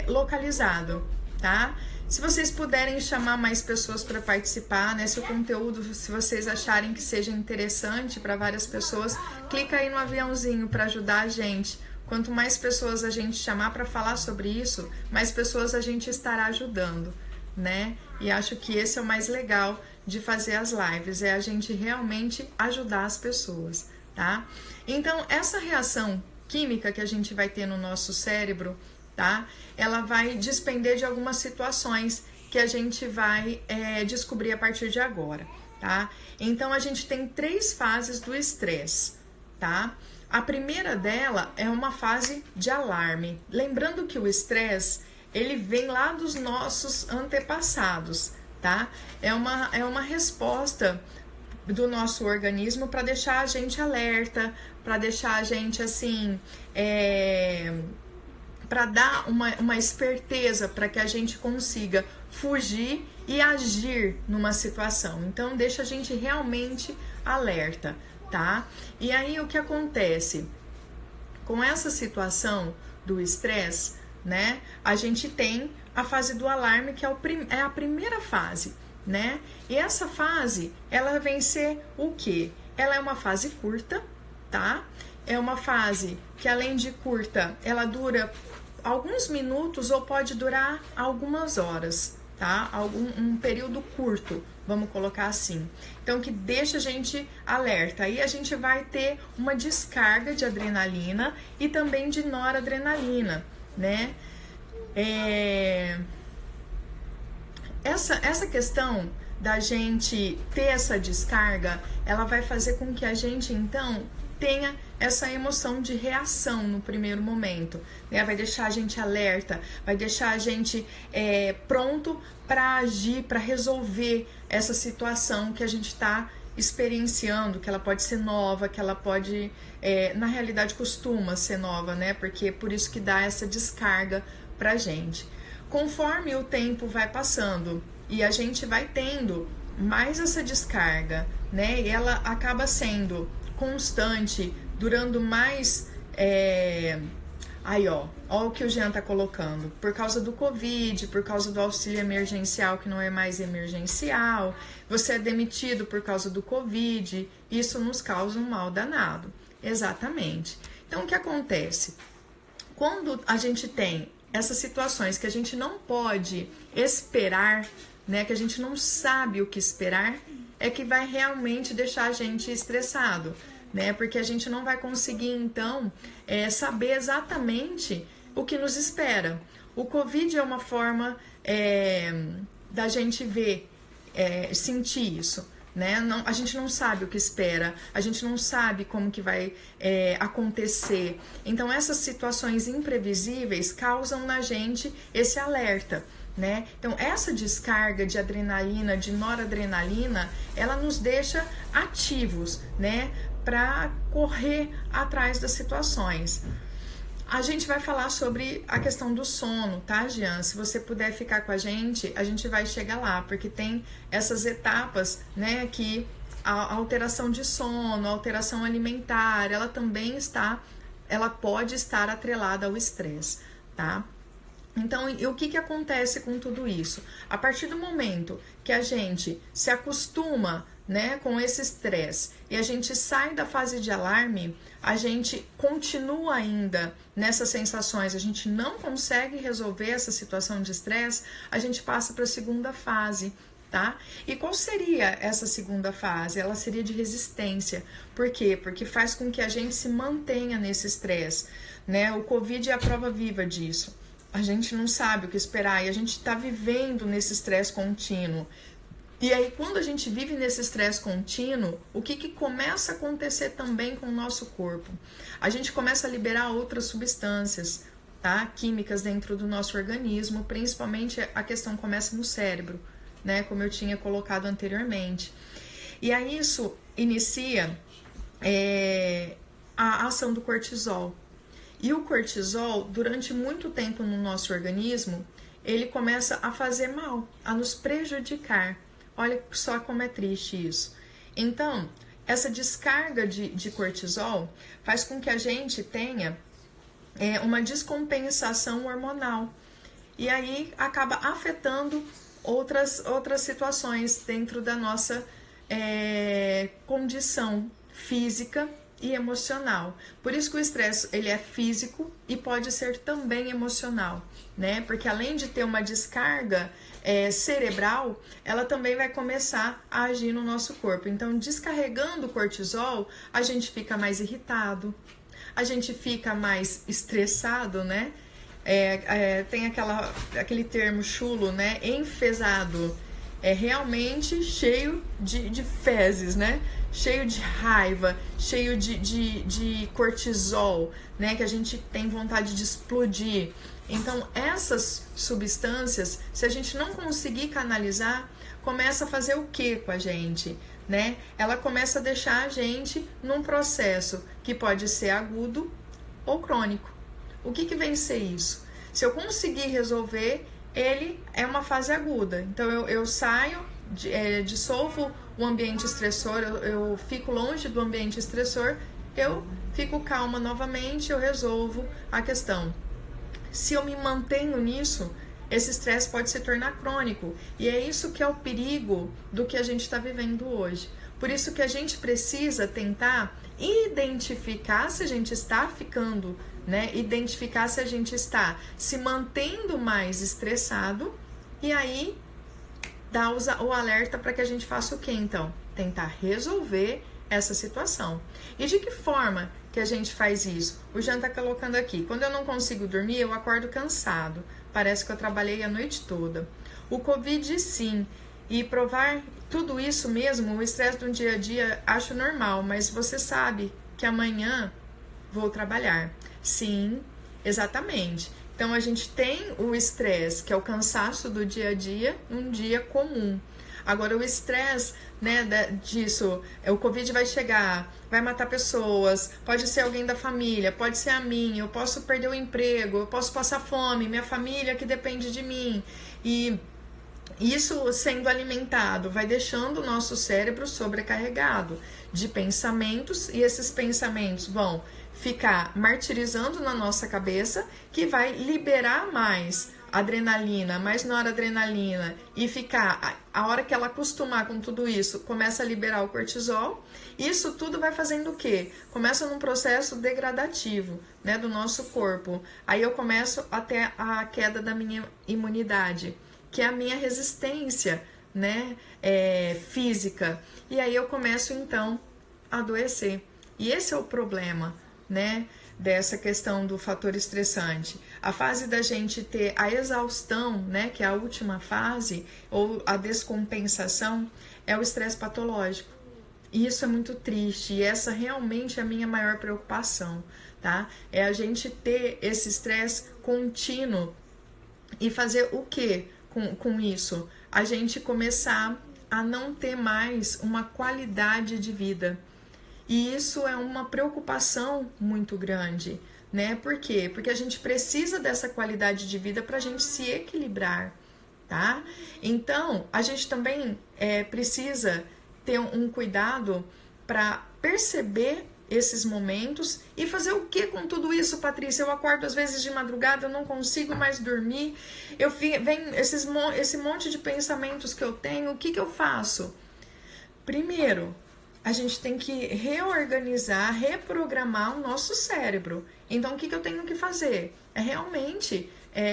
localizado, tá? Se vocês puderem chamar mais pessoas para participar, né? Se o conteúdo, se vocês acharem que seja interessante para várias pessoas, clica aí no aviãozinho para ajudar a gente. Quanto mais pessoas a gente chamar para falar sobre isso, mais pessoas a gente estará ajudando, né? E acho que esse é o mais legal de fazer as lives, é a gente realmente ajudar as pessoas, tá? Então, essa reação química que a gente vai ter no nosso cérebro, tá? Ela vai despender de algumas situações que a gente vai descobrir a partir de agora, tá? Então, a gente tem 3 fases do estresse, tá? A primeira dela é uma fase de alarme. Lembrando que o estresse, ele vem lá dos nossos antepassados, tá? É uma resposta do nosso organismo para deixar a gente alerta, para deixar a gente assim, para dar uma esperteza para que a gente consiga fugir e agir numa situação. Então, deixa a gente realmente alerta, tá? E aí, o que acontece? Com essa situação do estresse, né? A gente tem a fase do alarme, que é a primeira fase, né? E essa fase, ela vem ser o quê? Ela é uma fase curta, tá? É uma fase que, além de curta, ela dura alguns minutos ou pode durar algumas horas, tá? Um período curto, vamos colocar assim. Então, que deixa a gente alerta. Aí a gente vai ter uma descarga de adrenalina e também de noradrenalina, né? Essa questão da gente ter essa descarga, ela vai fazer com que a gente, então, tenha essa emoção de reação no primeiro momento, né? Vai deixar a gente alerta, vai deixar a gente pronto para agir, para resolver essa situação que a gente está experienciando, que ela pode ser nova, que ela pode, na realidade, costuma ser nova, né? Porque é por isso que dá essa descarga pra gente. Conforme o tempo vai passando e a gente vai tendo mais essa descarga, né? E ela acaba sendo constante, durando mais. Aí, ó o que o Jean tá colocando. Por causa do Covid, por causa do auxílio emergencial, que não é mais emergencial, você é demitido por causa do Covid, isso nos causa um mal danado. Exatamente. Então, o que acontece? Quando a gente tem essas situações que a gente não pode esperar, né, que a gente não sabe o que esperar, é que vai realmente deixar a gente estressado, né, porque a gente não vai conseguir, então, saber exatamente o que nos espera. O Covid é uma forma da gente ver, sentir isso, né? Não, a gente não sabe o que espera, a gente não sabe como que vai acontecer. Então, essas situações imprevisíveis causam na gente esse alerta, né? Então, essa descarga de adrenalina, de noradrenalina, ela nos deixa ativos, né? Para correr atrás das situações. A gente vai falar sobre a questão do sono, tá, Jean? Se você puder ficar com a gente vai chegar lá, porque tem essas etapas, né, que a alteração de sono, a alteração alimentar, ela pode estar atrelada ao estresse, tá? Então, e o que acontece com tudo isso? A partir do momento que a gente se acostuma, né, com esse estresse e a gente sai da fase de alarme, a gente continua ainda nessas sensações, a gente não consegue resolver essa situação de estresse, a gente passa para a segunda fase, tá? E qual seria essa segunda fase? Ela seria de resistência. Por quê? Porque faz com que a gente se mantenha nesse estresse, né? O Covid é a prova viva disso. A gente não sabe o que esperar e a gente está vivendo nesse estresse contínuo. E aí, quando a gente vive nesse estresse contínuo, o que começa a acontecer também com o nosso corpo? A gente começa a liberar outras substâncias, tá? Químicas dentro do nosso organismo, principalmente a questão começa no cérebro, né? Como eu tinha colocado anteriormente. E aí isso inicia a ação do cortisol. E o cortisol, durante muito tempo no nosso organismo, ele começa a fazer mal, a nos prejudicar. Olha só como é triste isso. Então, essa descarga de cortisol faz com que a gente tenha uma descompensação hormonal, e aí acaba afetando outras situações dentro da nossa condição física e emocional. Por isso que o estresse ele é físico e pode ser também emocional, né? Porque além de ter uma descarga cerebral, ela também vai começar a agir no nosso corpo. Então, descarregando o cortisol, a gente fica mais irritado, a gente fica mais estressado, né? Tem aquele termo chulo, né? Enfesado. É realmente cheio de fezes, né? Cheio de raiva, cheio de cortisol, né? Que a gente tem vontade de explodir. Então, essas substâncias, se a gente não conseguir canalizar, começa a fazer o que com a gente, né? Ela começa a deixar a gente num processo que pode ser agudo ou crônico. O que vem ser isso? Se eu conseguir resolver, ele é uma fase aguda. Então, eu saio, dissolvo o ambiente estressor, eu fico longe do ambiente estressor, eu fico calma novamente, eu resolvo a questão. Se eu me mantenho nisso, esse estresse pode se tornar crônico. E é isso que é o perigo do que a gente está vivendo hoje. Por isso que a gente precisa tentar identificar se a gente está ficando, né? Identificar se a gente está se mantendo mais estressado e aí dar o alerta para que a gente faça o quê, então? Tentar resolver essa situação. E de que forma que a gente faz isso? O Jean está colocando aqui. Quando eu não consigo dormir, eu acordo cansado. Parece que eu trabalhei a noite toda. O Covid, sim. E provar tudo isso mesmo, o estresse do dia a dia, acho normal. Mas você sabe que amanhã vou trabalhar. Sim, exatamente. Então, a gente tem o estresse, que é o cansaço do dia a dia, num dia comum. Agora, o estresse, né, disso, o Covid vai chegar, vai matar pessoas, pode ser alguém da família, pode ser a mim, eu posso perder o emprego, eu posso passar fome, minha família que depende de mim. E isso sendo alimentado vai deixando o nosso cérebro sobrecarregado de pensamentos, e esses pensamentos vão ficar martirizando na nossa cabeça, que vai liberar mais adrenalina, mais noradrenalina, e ficar, a hora que ela acostumar com tudo isso, começa a liberar o cortisol. Isso tudo vai fazendo o quê? Começa num processo degradativo, né, do nosso corpo. Aí eu começo até a queda da minha imunidade, que é a minha resistência, né, física. E aí eu começo então a adoecer. E esse é o problema, né, dessa questão do fator estressante. A fase da gente ter a exaustão, né, que é a última fase, ou a descompensação, é o estresse patológico. E isso é muito triste, e essa realmente é a minha maior preocupação, tá? É a gente ter esse estresse contínuo e fazer o quê com isso? A gente começar a não ter mais uma qualidade de vida. E isso é uma preocupação muito grande, né? Por quê? Porque a gente precisa dessa qualidade de vida para a gente se equilibrar, tá? Então, a gente também precisa ter um cuidado para perceber esses momentos e fazer o que com tudo isso, Patrícia? Eu acordo às vezes de madrugada, eu não consigo mais dormir, vem esse monte de pensamentos que eu tenho, o que eu faço? Primeiro, a gente tem que reorganizar, reprogramar o nosso cérebro. Então, o que eu tenho que fazer? É realmente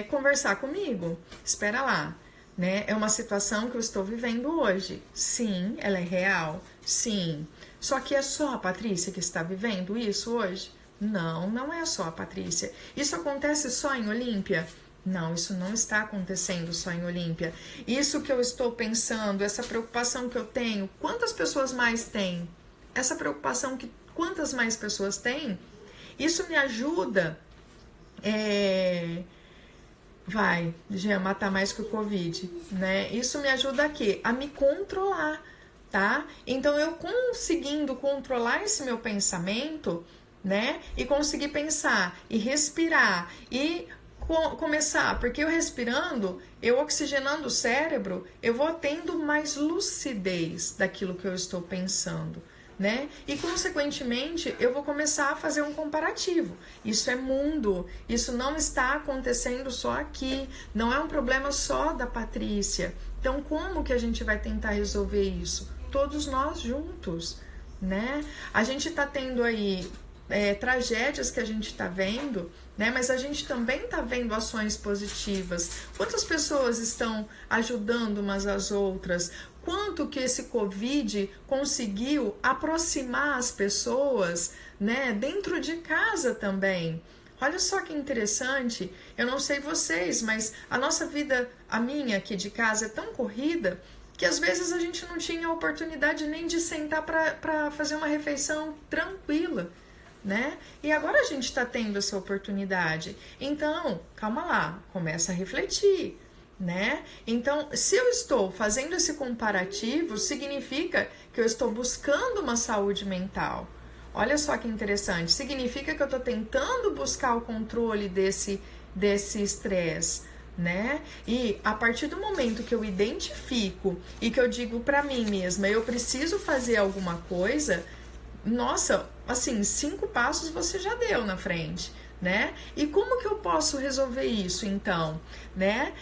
conversar comigo. Espera lá, né? É uma situação que eu estou vivendo hoje. Sim, ela é real. Sim. Só que é só a Patrícia que está vivendo isso hoje? Não, não é só a Patrícia. Isso acontece só em Olímpia? Não, isso não está acontecendo só em Olímpia. Isso que eu estou pensando, essa preocupação que eu tenho, quantas pessoas mais têm? Essa preocupação que quantas mais pessoas têm? Isso me ajuda, já matar mais que o Covid, né? Isso me ajuda a quê? A me controlar, tá? Então, eu conseguindo controlar esse meu pensamento, né? E conseguir pensar e respirar e começar, porque eu respirando, eu oxigenando o cérebro, eu vou tendo mais lucidez daquilo que eu estou pensando, né? E consequentemente eu vou começar a fazer um comparativo. Isso é mundo, isso não está acontecendo só aqui, não é um problema só da Patrícia. Então como que a gente vai tentar resolver isso? Todos nós juntos, né? A gente tá tendo aí tragédias que a gente tá vendo, né? Mas a gente também tá vendo ações positivas. Quantas pessoas estão ajudando umas às outras? Quanto que esse Covid conseguiu aproximar as pessoas, né, dentro de casa também. Olha só que interessante, eu não sei vocês, mas a nossa vida, a minha aqui de casa é tão corrida que às vezes a gente não tinha oportunidade nem de sentar para fazer uma refeição tranquila, né? E agora a gente está tendo essa oportunidade. Então, calma lá, começa a refletir, né? Então, se eu estou fazendo esse comparativo, significa que eu estou buscando uma saúde mental. Olha só que interessante, significa que eu estou tentando buscar o controle desse estresse, né? E a partir do momento que eu identifico e que eu digo para mim mesma, eu preciso fazer alguma coisa, nossa, assim, 5 passos você já deu na frente, né? E como que eu posso resolver isso, então, né?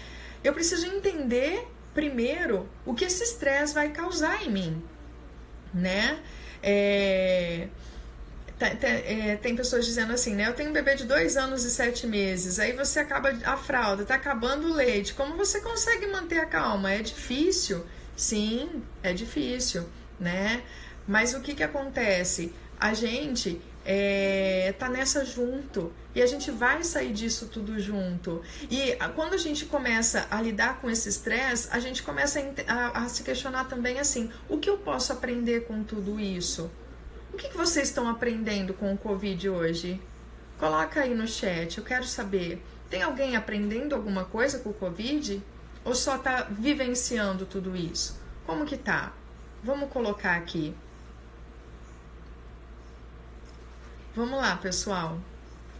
Eu preciso entender primeiro o que esse estresse vai causar em mim, né? Tem pessoas dizendo assim, né? Eu tenho um bebê de 2 anos e 7 meses, aí você acaba a fralda, tá acabando o leite. Como você consegue manter a calma? É difícil? Sim, é difícil, né? Mas o que acontece? A gente tá nessa junto e a gente vai sair disso tudo junto. E quando a gente começa a lidar com esse estresse, a gente começa a se questionar também assim, o que eu posso aprender com tudo isso? O que vocês estão aprendendo com o Covid hoje? Coloca aí no chat, eu quero saber. Tem alguém aprendendo alguma coisa com o Covid? Ou só tá vivenciando tudo isso? Como que tá? Vamos colocar aqui. Vamos lá, pessoal.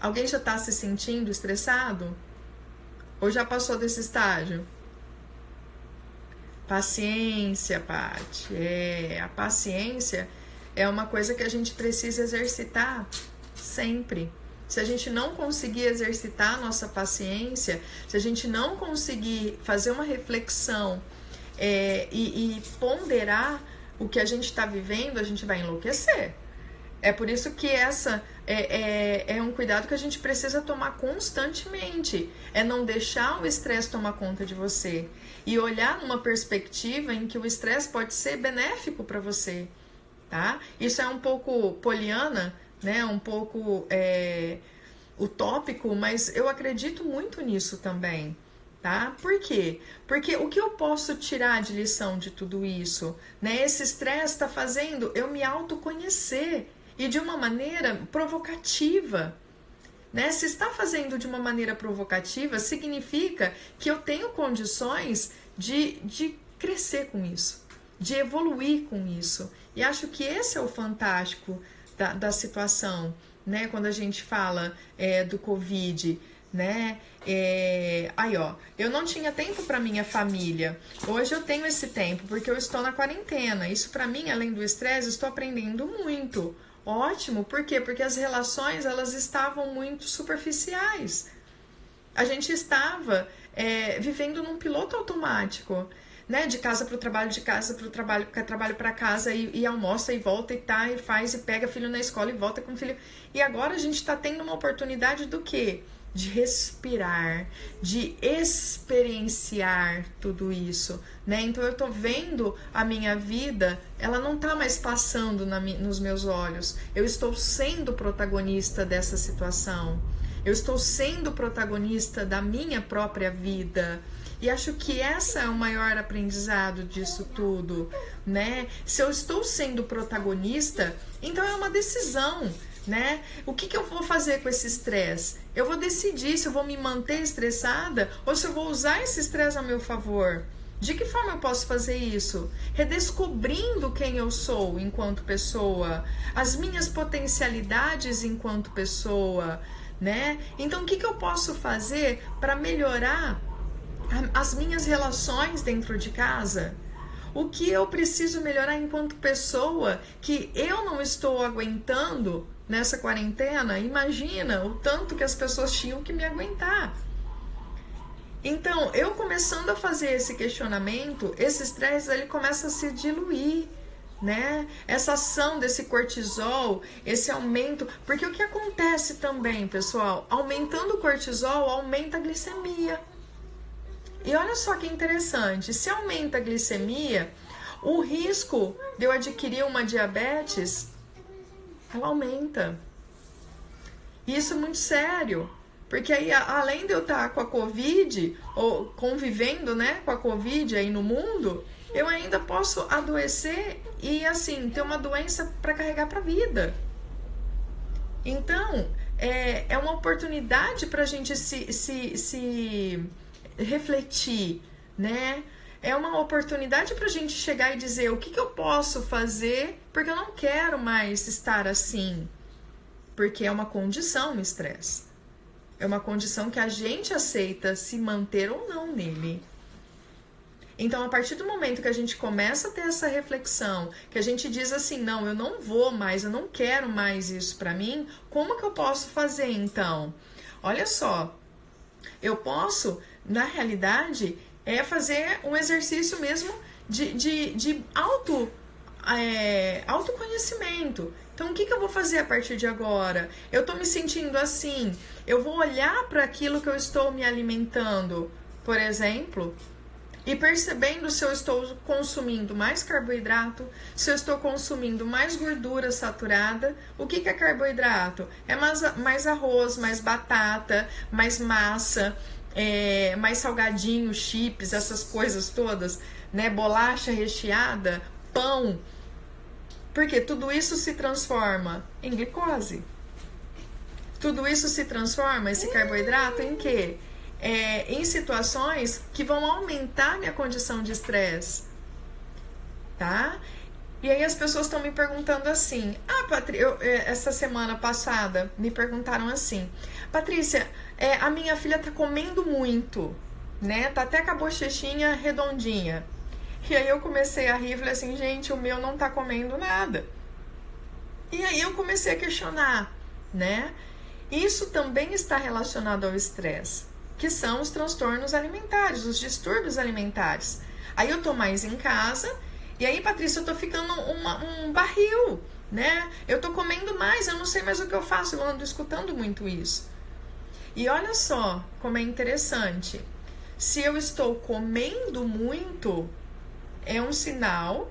Alguém já tá se sentindo estressado? Ou já passou desse estágio? Paciência, Paty. A paciência é uma coisa que a gente precisa exercitar sempre. Se a gente não conseguir exercitar a nossa paciência, se a gente não conseguir fazer uma reflexão e ponderar o que a gente está vivendo, a gente vai enlouquecer. É por isso que essa é um cuidado que a gente precisa tomar constantemente. É não deixar o estresse tomar conta de você. E olhar numa perspectiva em que o estresse pode ser benéfico para você. Tá? Isso é um pouco poliana, né? Um pouco utópico, mas eu acredito muito nisso também. Tá? Por quê? Porque o que eu posso tirar de lição de tudo isso? Né? Esse estresse está fazendo eu me autoconhecer. E de uma maneira provocativa, né? Se está fazendo de uma maneira provocativa, significa que eu tenho condições de crescer com isso, de evoluir com isso. E acho que esse é o fantástico da situação, né? Quando a gente fala do Covid, né? Aí, ó, eu não tinha tempo para minha família. Hoje eu tenho esse tempo porque eu estou na quarentena. Isso para mim, além do estresse, estou aprendendo muito. Ótimo, por quê? Porque as relações, elas estavam muito superficiais. A gente estava vivendo num piloto automático, né? De casa para o trabalho, de casa para o trabalho, trabalho para casa e almoça e volta e tá, e faz e pega filho na escola e volta com o filho. E agora a gente está tendo uma oportunidade do quê? De respirar, de experienciar tudo isso, né? Então eu tô vendo a minha vida, ela não tá mais passando nos meus olhos. Eu estou sendo protagonista dessa situação. Eu estou sendo protagonista da minha própria vida. E acho que essa é o maior aprendizado disso tudo, né? Se eu estou sendo protagonista, então é uma decisão, né? O que eu vou fazer com esse estresse? Eu vou decidir se eu vou me manter estressada ou se eu vou usar esse estresse a meu favor. De que forma eu posso fazer isso? Redescobrindo quem eu sou enquanto pessoa, as minhas potencialidades enquanto pessoa, né? Então, o que eu posso fazer para melhorar as minhas relações dentro de casa? O que eu preciso melhorar enquanto pessoa que eu não estou aguentando nessa quarentena? Imagina o tanto que as pessoas tinham que me aguentar. Então, eu começando a fazer esse questionamento, esse estresse ele começa a se diluir, né? Essa ação desse cortisol, esse aumento, porque o que acontece também, pessoal, aumentando o cortisol, aumenta a glicemia. E olha só que interessante, se aumenta a glicemia, o risco de eu adquirir uma diabetes, ela aumenta. E isso é muito sério. Porque aí, além de eu estar com a Covid, ou convivendo, né, com a Covid aí no mundo, eu ainda posso adoecer e, assim, ter uma doença para carregar para a vida. Então, é uma oportunidade para a gente se refletir, né? É uma oportunidade para a gente chegar e dizer o que eu posso fazer, porque eu não quero mais estar assim. Porque é uma condição o estresse. É uma condição que a gente aceita se manter ou não nele. Então, a partir do momento que a gente começa a ter essa reflexão, que a gente diz assim, não, eu não vou mais, eu não quero mais isso para mim, como que eu posso fazer então? Olha só, eu posso, na realidade, fazer um exercício mesmo de autoconhecimento. Então, o que eu vou fazer a partir de agora? Eu estou me sentindo assim, eu vou olhar para aquilo que eu estou me alimentando, por exemplo, e percebendo se eu estou consumindo mais carboidrato, se eu estou consumindo mais gordura saturada. O que é carboidrato? É mais arroz, mais batata, mais massa, mais salgadinho, chips, essas coisas todas, né? Bolacha recheada, pão. Porque tudo isso se transforma em glicose. Tudo isso se transforma, esse carboidrato, em quê? Em situações que vão aumentar minha condição de estresse. Tá? E aí as pessoas estão me perguntando assim, Patrícia, essa semana passada me perguntaram assim, Patrícia, a minha filha tá comendo muito, né? Tá até com a bochechinha redondinha. E aí eu comecei a rir e falei assim, gente, o meu não tá comendo nada. E aí eu comecei a questionar, né? Isso também está relacionado ao estresse, que são os transtornos alimentares, os distúrbios alimentares. Aí eu tô mais em casa, e aí, Patrícia, eu tô ficando um barril, né? Eu tô comendo mais, eu não sei mais o que eu faço, eu ando escutando muito isso. E olha só como é interessante. Se eu estou comendo muito, é um sinal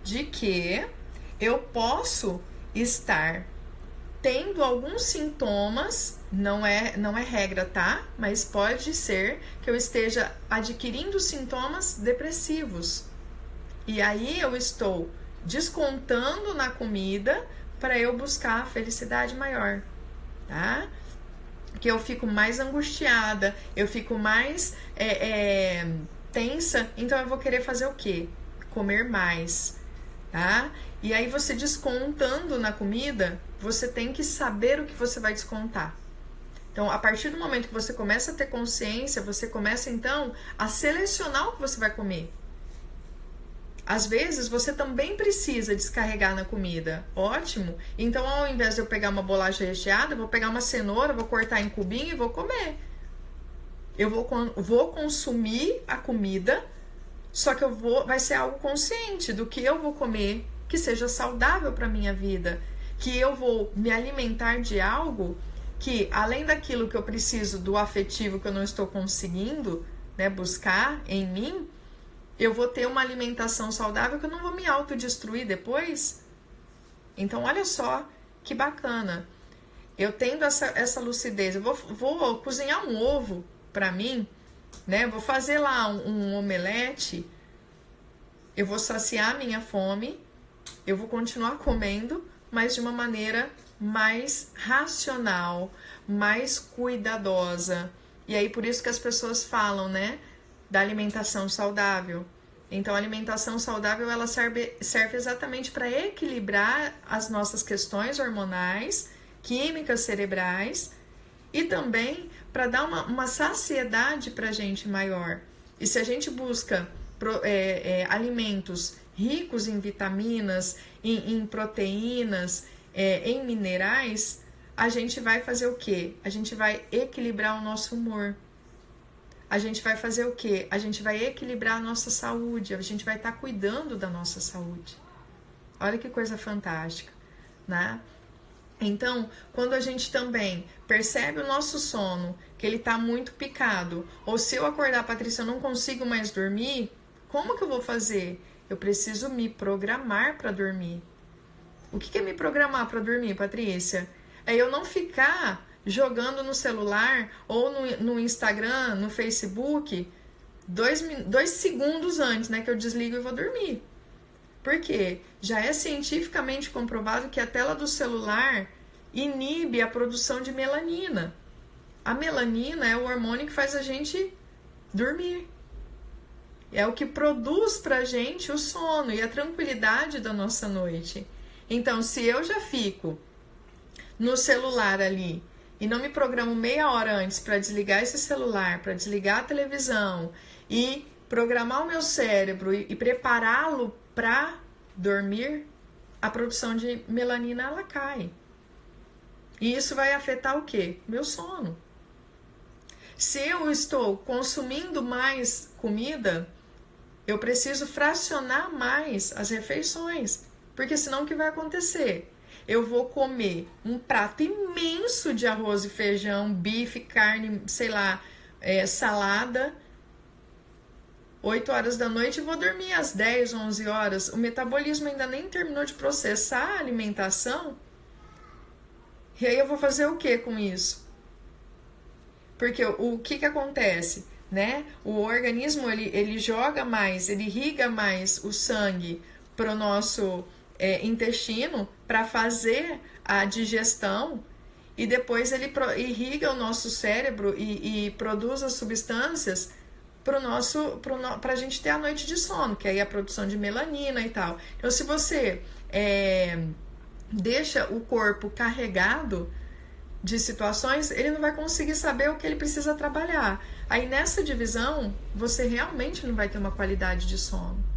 de que eu posso estar tendo alguns sintomas, não é regra, tá? Mas pode ser que eu esteja adquirindo sintomas depressivos. E aí eu estou descontando na comida para eu buscar a felicidade maior, tá? Que eu fico mais angustiada, eu fico mais tensa, então eu vou querer fazer o quê? Comer mais, tá? E aí você descontando na comida, você tem que saber o que você vai descontar. Então, a partir do momento que você começa a ter consciência, você começa então a selecionar o que você vai comer. Às vezes, você também precisa descarregar na comida. Ótimo. Então, ao invés de eu pegar uma bolacha recheada, eu vou pegar uma cenoura, vou cortar em cubinho e vou comer. Eu vou consumir a comida, só que vai ser algo consciente do que eu vou comer, que seja saudável para minha vida, que eu vou me alimentar de algo que, além daquilo que eu preciso do afetivo que eu não estou conseguindo, né, buscar em mim, eu vou ter uma alimentação saudável que eu não vou me autodestruir depois. Então, olha só que bacana. Eu tendo essa lucidez, eu vou cozinhar um ovo para mim, né? Vou fazer lá um omelete, eu vou saciar minha fome, eu vou continuar comendo, mas de uma maneira mais racional, mais cuidadosa. E aí, por isso que as pessoas falam, né, da alimentação saudável. Então, a alimentação saudável, ela serve exatamente para equilibrar as nossas questões hormonais, químicas cerebrais, e também para dar uma saciedade para a gente maior. E se a gente busca alimentos ricos em vitaminas, em proteínas, em minerais, a gente vai fazer o quê? A gente vai equilibrar o nosso humor. A gente vai fazer o quê? A gente vai equilibrar a nossa saúde, a gente vai estar cuidando da nossa saúde. Olha que coisa fantástica, né? Então, quando a gente também percebe o nosso sono, que ele está muito picado, ou se eu acordar, Patrícia, eu não consigo mais dormir, como que eu vou fazer? Eu preciso me programar para dormir. O que é me programar para dormir, Patrícia? É eu não ficar jogando no celular ou no Instagram, no Facebook, 2 segundos antes, né, que eu desligo e vou dormir. Por quê? Já é cientificamente comprovado que a tela do celular inibe a produção de melanina. A melanina é o hormônio que faz a gente dormir. É o que produz pra gente o sono e a tranquilidade da nossa noite. Então, se eu já fico no celular ali e não me programo meia hora antes para desligar esse celular, para desligar a televisão e programar o meu cérebro e prepará-lo para dormir, a produção de melanina ela cai. E isso vai afetar o quê? Meu sono. Se eu estou consumindo mais comida, eu preciso fracionar mais as refeições, porque senão o que vai acontecer? Eu vou comer um prato imenso de arroz e feijão, bife, carne, sei lá, salada, 8 horas da noite e vou dormir às 10, 11 horas. O metabolismo ainda nem terminou de processar a alimentação. E aí eu vou fazer o que com isso? Porque o que acontece, né? O organismo, ele joga mais, ele irriga mais o sangue para o nosso intestino para fazer a digestão e depois ele irriga o nosso cérebro e produz as substâncias para a gente ter a noite de sono, que aí é a produção de melanina e tal. Então, se você deixa o corpo carregado de situações, ele não vai conseguir saber o que ele precisa trabalhar. Aí nessa divisão, você realmente não vai ter uma qualidade de sono.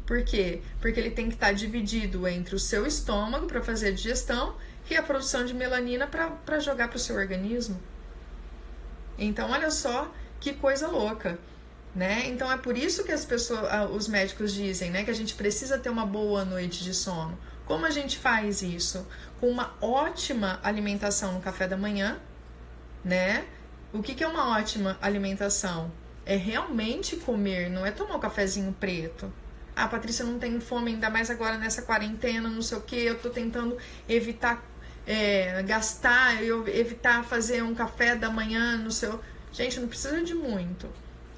Por quê? Porque ele tem que estar dividido entre o seu estômago para fazer a digestão e a produção de melanina para jogar para o seu organismo. Então, olha só que coisa louca, né? Então, é por isso que os médicos dizem, né, que a gente precisa ter uma boa noite de sono. Como a gente faz isso? Com uma ótima alimentação no café da manhã, né? O que é uma ótima alimentação? É realmente comer, não é tomar um cafezinho preto. Ah, Patrícia, não tenho fome, ainda mais agora nessa quarentena, não sei o que, eu tô tentando evitar gastar, evitar fazer um café da manhã no seu... Gente, não precisa de muito.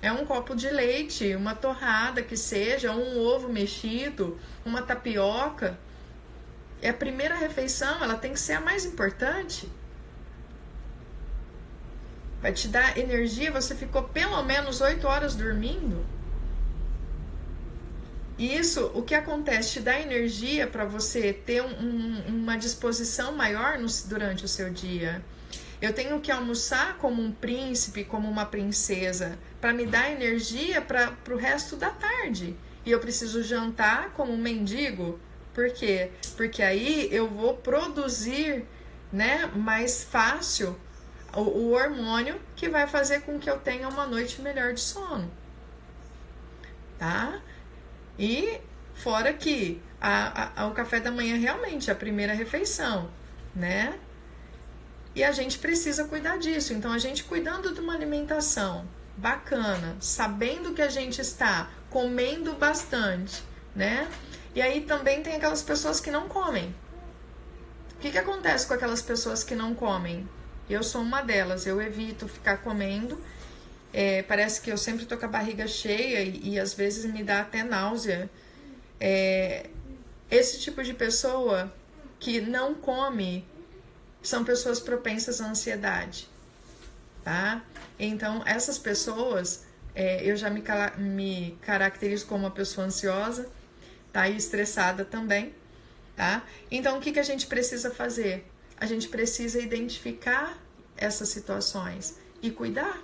É um copo de leite, uma torrada que seja, um ovo mexido, uma tapioca. É a primeira refeição, ela tem que ser a mais importante. Vai te dar energia, você ficou pelo menos 8 horas dormindo. E isso, o que acontece? Te dá energia para você ter uma disposição maior durante o seu dia. Eu tenho que almoçar como um príncipe, como uma princesa, para me dar energia para o resto da tarde. E eu preciso jantar como um mendigo. Por quê? Porque aí eu vou produzir, né, mais fácil o hormônio que vai fazer com que eu tenha uma noite melhor de sono. Tá? E fora que o café da manhã realmente é a primeira refeição, né? E a gente precisa cuidar disso. Então, a gente cuidando de uma alimentação bacana, sabendo que a gente está comendo bastante, né? E aí também tem aquelas pessoas que não comem. O que acontece com aquelas pessoas que não comem? Eu sou uma delas, eu evito ficar comendo. Parece que eu sempre tô com a barriga cheia e às vezes me dá até náusea. Esse tipo de pessoa que não come são pessoas propensas à ansiedade, tá? Então, essas pessoas, eu já me caracterizo como uma pessoa ansiosa, tá? E estressada também, tá? Então, o que a gente precisa fazer? A gente precisa identificar essas situações e cuidar.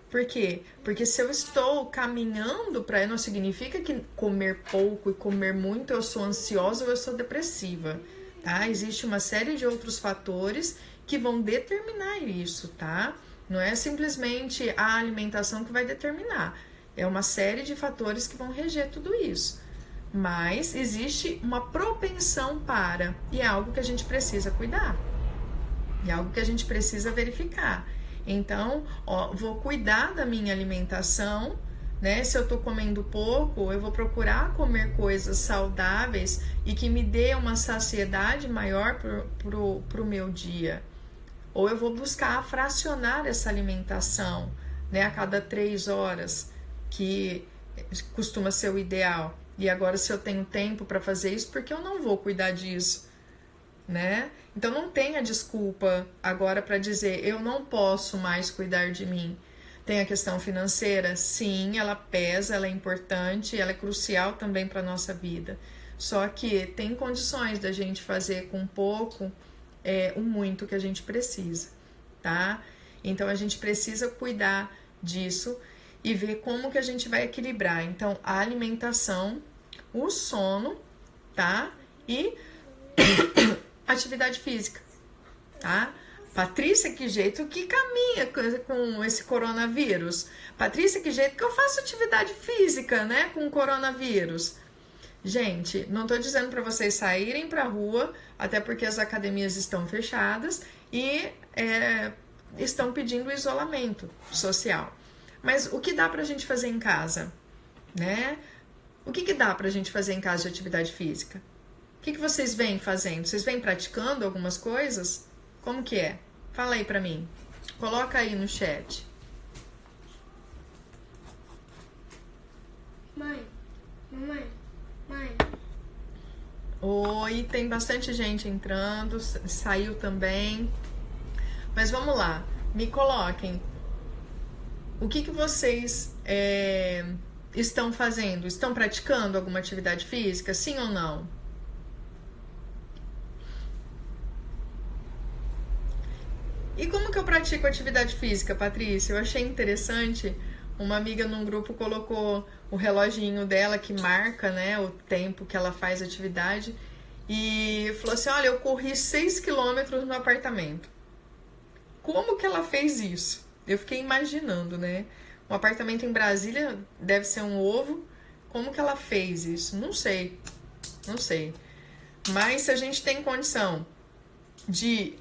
Por quê? Porque se eu estou caminhando para, não significa que comer pouco e comer muito eu sou ansiosa ou eu sou depressiva, tá? Existe uma série de outros fatores que vão determinar isso, tá? Não é simplesmente a alimentação que vai determinar. É uma série de fatores que vão reger tudo isso. Mas existe uma propensão para, e é algo que a gente precisa cuidar. É algo que a gente precisa verificar. Então, vou cuidar da minha alimentação, né? Se eu tô comendo pouco, eu vou procurar comer coisas saudáveis e que me dê uma saciedade maior pro meu dia. Ou eu vou buscar fracionar essa alimentação, né? A cada 3 horas, que costuma ser o ideal. E agora, se eu tenho tempo para fazer isso, porque eu não vou cuidar disso, né? Então não tenha desculpa agora para dizer eu não posso mais cuidar de mim. Tem a questão financeira, sim, ela pesa, ela é importante, ela é crucial também para nossa vida. Só que tem condições da gente fazer com pouco o muito que a gente precisa, tá? Então a gente precisa cuidar disso e ver como que a gente vai equilibrar. Então a alimentação, o sono, tá? E atividade física, tá? Patrícia, que jeito que caminha com esse coronavírus? Patrícia, que jeito que eu faço atividade física, né, com o coronavírus? Gente, não tô dizendo para vocês saírem pra rua, até porque as academias estão fechadas e estão pedindo isolamento social. Mas o que dá pra gente fazer em casa, né? O que dá pra gente fazer em casa de atividade física? O que vocês vêm fazendo? Vocês vêm praticando algumas coisas? Como que é? Fala aí pra mim. Coloca aí no chat. Mãe. Oi, tem bastante gente entrando, saiu também. Mas vamos lá, me coloquem. O que vocês estão fazendo? Estão praticando alguma atividade física? Sim ou não? E como que eu pratico atividade física, Patrícia? Eu achei interessante. Uma amiga num grupo colocou o reloginho dela que marca, né, o tempo que ela faz atividade e falou assim, olha, eu corri 6 quilômetros no apartamento. Como que ela fez isso? Eu fiquei imaginando, né? Um apartamento em Brasília deve ser um ovo. Como que ela fez isso? Não sei. Mas se a gente tem condição de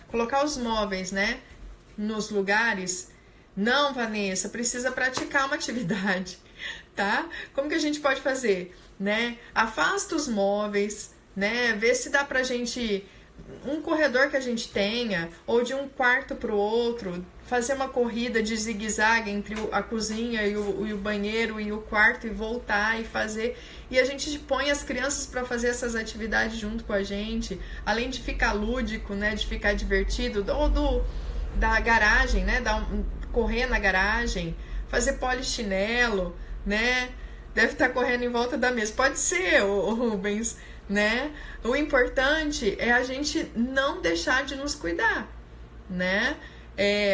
colocar os móveis, né, nos lugares, não, Vanessa, precisa praticar uma atividade, tá? Como que a gente pode fazer, né? Afasta os móveis, né? Vê se dá pra gente, um corredor que a gente tenha, ou de um quarto pro outro, fazer uma corrida de zigue-zague entre a cozinha e o banheiro e o quarto e voltar e fazer. E a gente põe as crianças para fazer essas atividades junto com a gente, além de ficar lúdico, né, de ficar divertido, ou da garagem, né, correr na garagem, fazer polichinelo, né, deve estar correndo em volta da mesa. Pode ser, o Rubens, né? O importante é a gente não deixar de nos cuidar, né?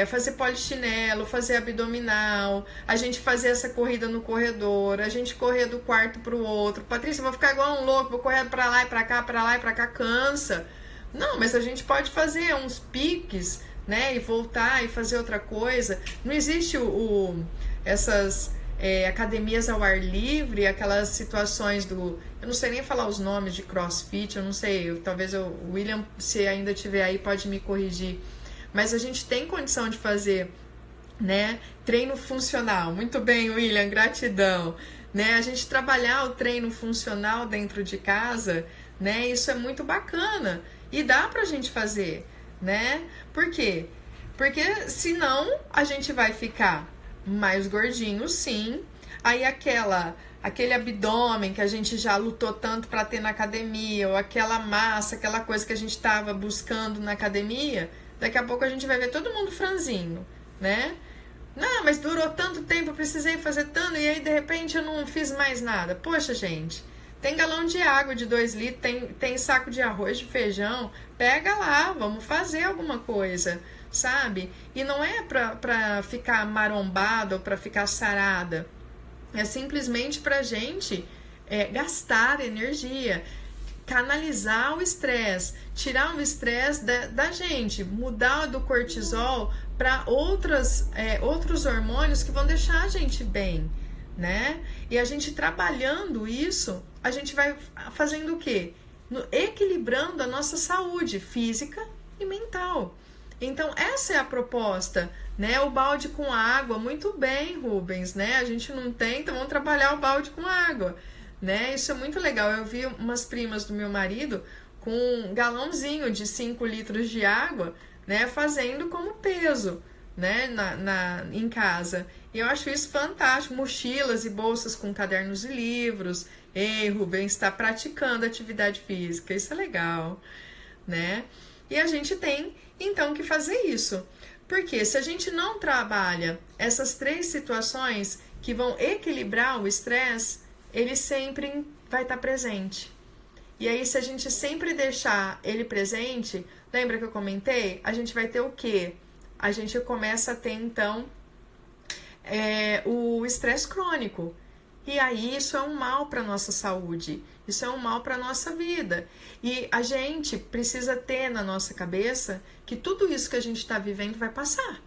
Fazer polichinelo, fazer abdominal, a gente fazer essa corrida no corredor, a gente correr do quarto pro outro. Patrícia, eu vou ficar igual um louco, vou correr pra lá e pra cá, cansa. Não, mas a gente pode fazer uns piques, né, e voltar e fazer outra coisa. Não existe essas academias ao ar livre, aquelas situações eu não sei nem falar os nomes de CrossFit, eu não sei, talvez o William, se ainda estiver aí, pode me corrigir. Mas a gente tem condição de fazer, né, treino funcional. Muito bem, William, gratidão. Né, a gente trabalhar o treino funcional dentro de casa, né, isso é muito bacana. E dá pra gente fazer, né? Por quê? Porque senão a gente vai ficar mais gordinho, sim. Aí aquele abdômen que a gente já lutou tanto para ter na academia, ou aquela massa, aquela coisa que a gente estava buscando na academia, daqui a pouco a gente vai ver todo mundo franzinho, né? Não, mas durou tanto tempo, eu precisei fazer tanto, e aí de repente eu não fiz mais nada. Poxa, gente, tem galão de água de 2 litros, tem saco de arroz, de feijão, pega lá, vamos fazer alguma coisa. sabe? E não é pra ficar marombada ou pra ficar sarada. É simplesmente pra gente gastar energia, canalizar o estresse, tirar o estresse da gente, mudar do cortisol para outros hormônios que vão deixar a gente bem, né? E a gente trabalhando isso, a gente vai fazendo o quê? Equilibrando a nossa saúde física e mental. Então, essa é a proposta, né? O balde com água, muito bem, Rubens, né? A gente não tem, então vamos trabalhar o balde com água, né? Isso é muito legal. Eu vi umas primas do meu marido com um galãozinho de 5 litros de água, né? Fazendo como peso, né? Em casa. E eu acho isso fantástico. Mochilas e bolsas com cadernos e livros. Ei, Rubens, está praticando atividade física. Isso é legal, né? E a gente tem, então, que fazer isso. Porque se a gente não trabalha essas 3 situações que vão equilibrar o estresse, ele sempre vai estar presente. E aí, se a gente sempre deixar ele presente, lembra que eu comentei? A gente vai ter o quê? A gente começa a ter, então, o estresse crônico. E aí, isso é um mal para a nossa saúde. Isso é um mal para a nossa vida. E a gente precisa ter na nossa cabeça que tudo isso que a gente está vivendo vai passar.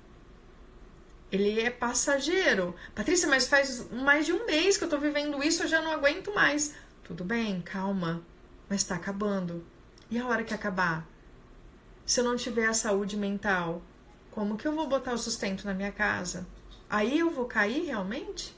Ele é passageiro. Patrícia, mas faz mais de um mês que eu tô vivendo isso, eu já não aguento mais. Tudo bem, calma, mas tá acabando. E a hora que acabar? Se eu não tiver a saúde mental, como que eu vou botar o sustento na minha casa? Aí eu vou cair realmente?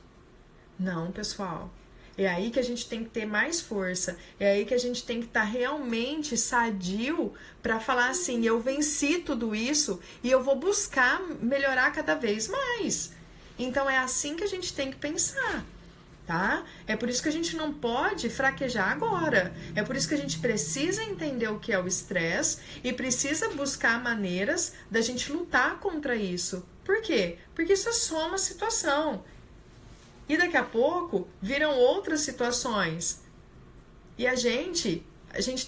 Não, pessoal. É aí que a gente tem que ter mais força. É aí que a gente tem que estar realmente sadio para falar assim, eu venci tudo isso e eu vou buscar melhorar cada vez mais. Então é assim que a gente tem que pensar, tá? É por isso que a gente não pode fraquejar agora. É por isso que a gente precisa entender o que é o estresse e precisa buscar maneiras da gente lutar contra isso. Por quê? Porque isso é só uma situação. E daqui a pouco viram outras situações. E a gente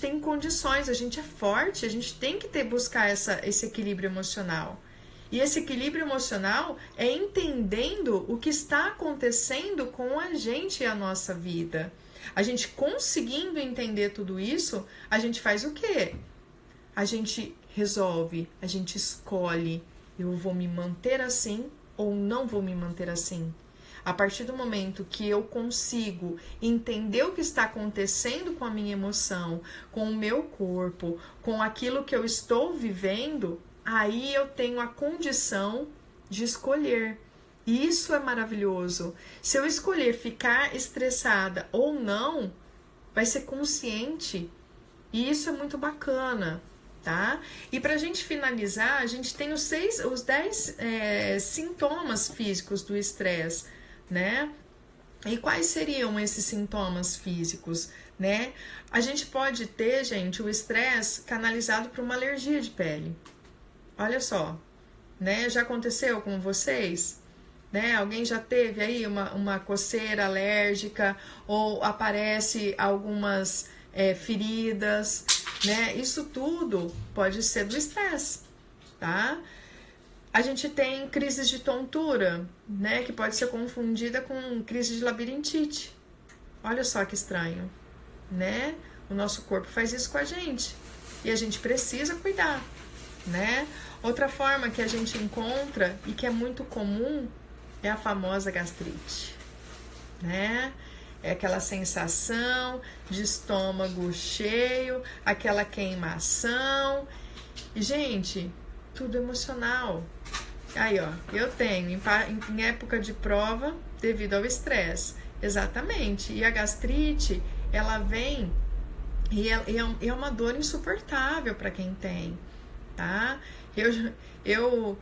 tem condições, a gente é forte, a gente tem que buscar esse equilíbrio emocional. E esse equilíbrio emocional é entendendo o que está acontecendo com a gente e a nossa vida. A gente conseguindo entender tudo isso, a gente faz o quê? A gente resolve, a gente escolhe. Eu vou me manter assim ou não vou me manter assim? A partir do momento que eu consigo entender o que está acontecendo com a minha emoção, com o meu corpo, com aquilo que eu estou vivendo, aí eu tenho a condição de escolher. E isso é maravilhoso. Se eu escolher ficar estressada ou não, vai ser consciente. E isso é muito bacana, tá? E pra gente finalizar, a gente tem os 10 sintomas físicos do estresse, né? E quais seriam esses sintomas físicos, né? A gente pode ter, gente, o estresse canalizado por uma alergia de pele. Olha só, né? Já aconteceu com vocês? Né? Alguém já teve aí uma coceira alérgica ou aparece algumas feridas, né? Isso tudo pode ser do estresse, tá? A gente tem crises de tontura, né, que pode ser confundida com crise de labirintite. Olha só que estranho, né? O nosso corpo faz isso com a gente e a gente precisa cuidar, né? Outra forma que a gente encontra e que é muito comum é a famosa gastrite, né? É aquela sensação de estômago cheio, aquela queimação. E, gente, tudo emocional. Aí, ó, eu tenho em época de prova devido ao estresse. Exatamente. E a gastrite, ela vem e é uma dor insuportável para quem tem, tá? Eu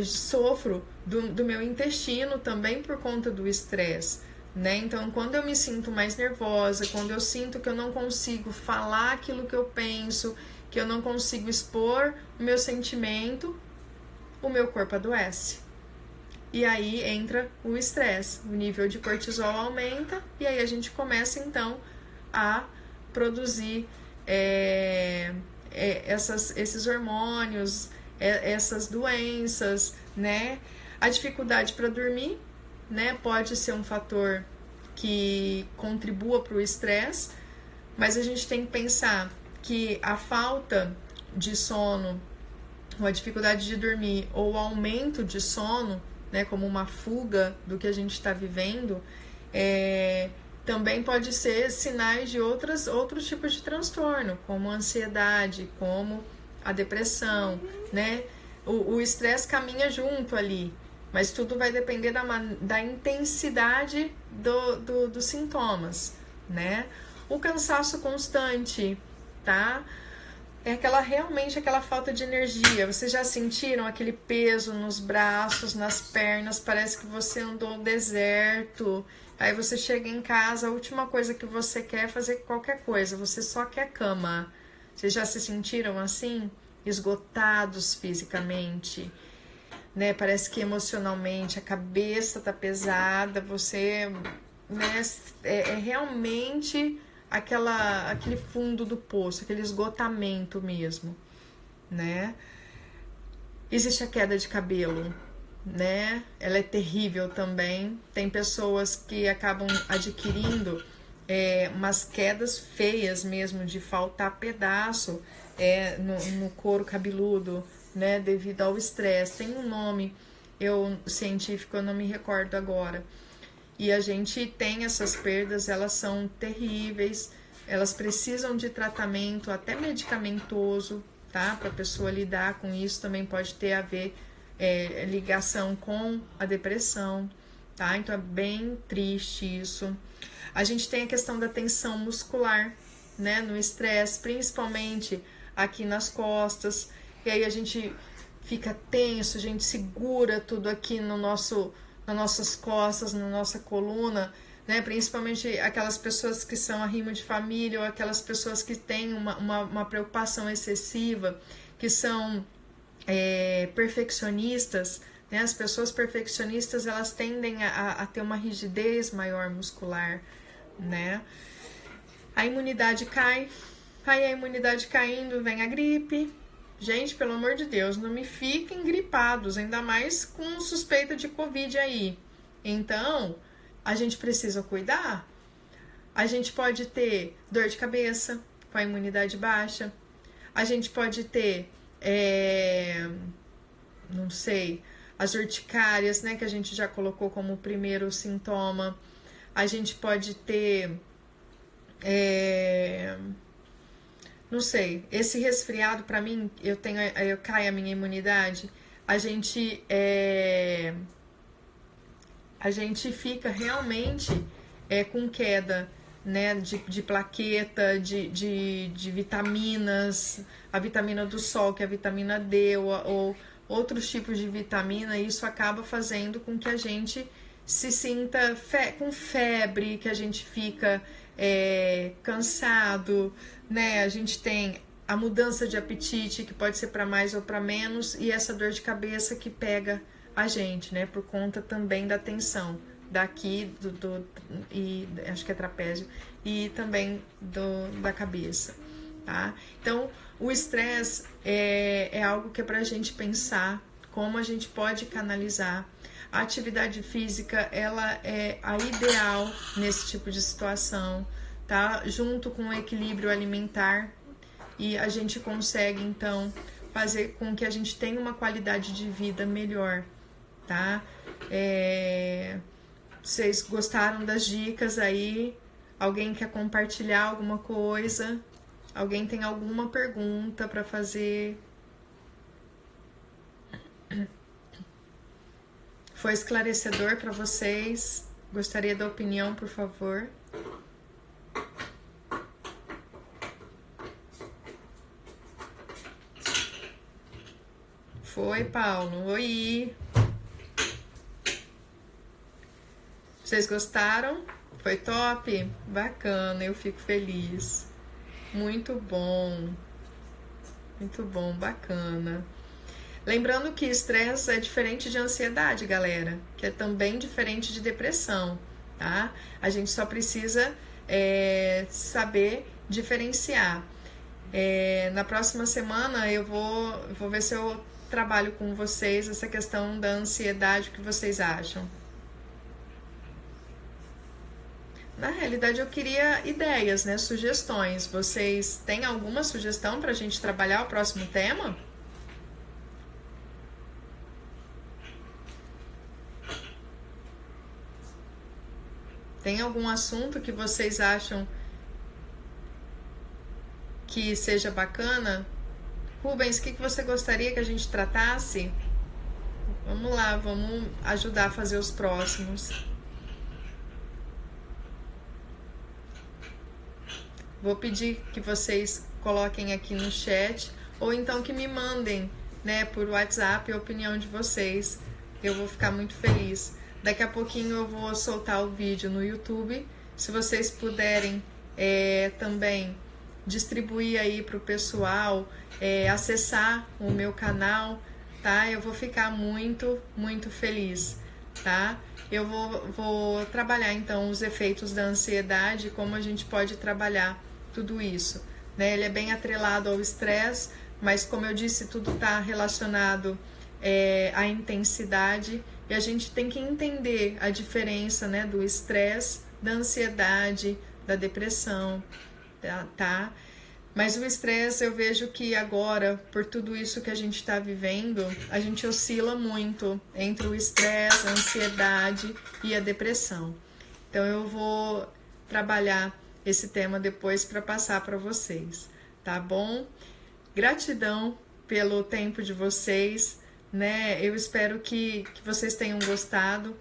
sofro do meu intestino também por conta do estresse, né? Então, quando eu me sinto mais nervosa, quando eu sinto que eu não consigo falar aquilo que eu penso, que eu não consigo expor o meu sentimento, o meu corpo adoece. E aí entra o estresse, o nível de cortisol aumenta e aí a gente começa então a produzir esses hormônios, essas doenças, né? A dificuldade para dormir, né? Pode ser um fator que contribua para o estresse, mas a gente tem que pensar que a falta de sono, ou a dificuldade de dormir, ou o aumento de sono, né, como uma fuga do que a gente está vivendo, também pode ser sinais de outros tipos de transtorno, como a ansiedade, como a depressão, né? O estresse caminha junto ali, mas tudo vai depender da intensidade dos sintomas, né? O cansaço constante, tá? É realmente aquela falta de energia. Vocês já sentiram aquele peso nos braços, nas pernas? Parece que você andou no deserto. Aí você chega em casa, a última coisa que você quer é fazer qualquer coisa. Você só quer cama. Vocês já se sentiram assim? Esgotados fisicamente, né? Parece que emocionalmente a cabeça tá pesada. Você, né? É realmente aquele fundo do poço, aquele esgotamento mesmo, né? Existe a queda de cabelo, né? Ela é terrível também. Tem pessoas que acabam adquirindo umas quedas feias mesmo, de faltar pedaço no couro cabeludo, né? Devido ao estresse. Tem um nome científico, eu não me recordo agora. E a gente tem essas perdas, elas são terríveis, elas precisam de tratamento, até medicamentoso, tá? Para a pessoa lidar com isso, também pode ter a ver ligação com a depressão, tá? Então é bem triste isso. A gente tem a questão da tensão muscular, né? No estresse, principalmente aqui nas costas, e aí a gente fica tenso, a gente segura tudo aqui nas nossas costas, na nossa coluna, né? Principalmente aquelas pessoas que são arrimo de família, ou aquelas pessoas que têm uma preocupação excessiva, que são perfeccionistas, né? As pessoas perfeccionistas, elas tendem a ter uma rigidez maior muscular, né? A imunidade cai, aí a imunidade caindo, vem a gripe. Gente, pelo amor de Deus, não me fiquem gripados, ainda mais com suspeita de Covid aí. Então, a gente precisa cuidar. A gente pode ter dor de cabeça com a imunidade baixa. A gente pode ter, não sei, as urticárias, né, que a gente já colocou como primeiro sintoma. A gente pode ter... não sei, esse resfriado pra mim, eu cai a minha imunidade, a gente fica realmente com queda, né, de plaqueta, de vitaminas, a vitamina do sol, que é a vitamina D, ou outros tipos de vitamina, e isso acaba fazendo com que a gente se sinta com febre, que a gente fica cansado, né? A gente tem a mudança de apetite, que pode ser para mais ou para menos, e essa dor de cabeça que pega a gente, né? Por conta também da tensão daqui, e acho que é trapézio, e também da cabeça, tá? Então, o estresse é algo que é pra gente pensar como a gente pode canalizar. A atividade física, ela é a ideal nesse tipo de situação, tá? Junto com o equilíbrio alimentar, e a gente consegue, então, fazer com que a gente tenha uma qualidade de vida melhor, tá? Vocês gostaram das dicas aí? Alguém quer compartilhar alguma coisa? Alguém tem alguma pergunta para fazer? Foi esclarecedor para vocês? Gostaria da opinião, por favor. Foi, Paulo? Oi! Vocês gostaram? Foi top? Bacana, eu fico feliz. Muito bom, bacana. Lembrando que estresse é diferente de ansiedade, galera, que é também diferente de depressão, tá? A gente só precisa saber diferenciar. Na próxima semana eu vou ver se eu trabalho com vocês essa questão da ansiedade, o que vocês acham? Na realidade, eu queria ideias, né? Sugestões. Vocês têm alguma sugestão para a gente trabalhar o próximo tema? Tem algum assunto que vocês acham que seja bacana? Rubens, o que você gostaria que a gente tratasse? Vamos lá, vamos ajudar a fazer os próximos. Vou pedir que vocês coloquem aqui no chat, ou então que me mandem, né, por WhatsApp a opinião de vocês. Eu vou ficar muito feliz. Daqui a pouquinho eu vou soltar o vídeo no YouTube. Se vocês puderem também distribuir aí para o pessoal, acessar o meu canal, tá? Eu vou ficar muito, muito feliz, tá? Eu vou trabalhar então os efeitos da ansiedade, como a gente pode trabalhar tudo isso, né? Ele é bem atrelado ao estresse, mas como eu disse, tudo está relacionado à intensidade, e a gente tem que entender a diferença, né, do estresse, da ansiedade, da depressão, tá? Mas o estresse, eu vejo que agora, por tudo isso que a gente está vivendo, a gente oscila muito entre o estresse, a ansiedade e a depressão. Então eu vou trabalhar esse tema depois para passar para vocês, tá bom? Gratidão pelo tempo de vocês, né? Eu espero que vocês tenham gostado.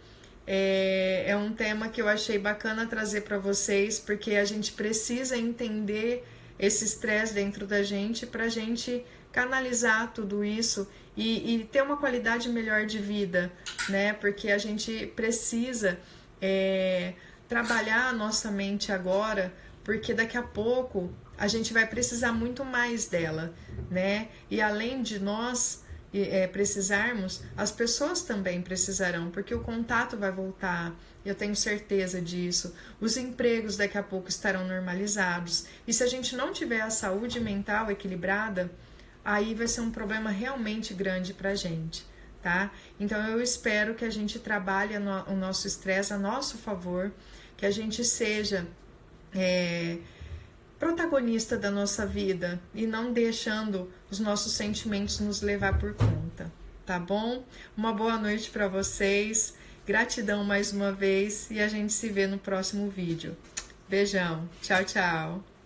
É um tema que eu achei bacana trazer para vocês, porque a gente precisa entender esse estresse dentro da gente para a gente canalizar tudo isso e ter uma qualidade melhor de vida, né? Porque a gente precisa trabalhar a nossa mente agora, porque daqui a pouco a gente vai precisar muito mais dela, né? E além de nós precisarmos, as pessoas também precisarão, porque o contato vai voltar, eu tenho certeza disso. Os empregos daqui a pouco estarão normalizados, e se a gente não tiver a saúde mental equilibrada, aí vai ser um problema realmente grande pra gente, tá? Então eu espero que a gente trabalhe o nosso estresse a nosso favor, que a gente seja protagonista da nossa vida e não deixando os nossos sentimentos nos levar por conta, tá bom? Uma boa noite para vocês, gratidão mais uma vez e a gente se vê no próximo vídeo. Beijão, tchau, tchau!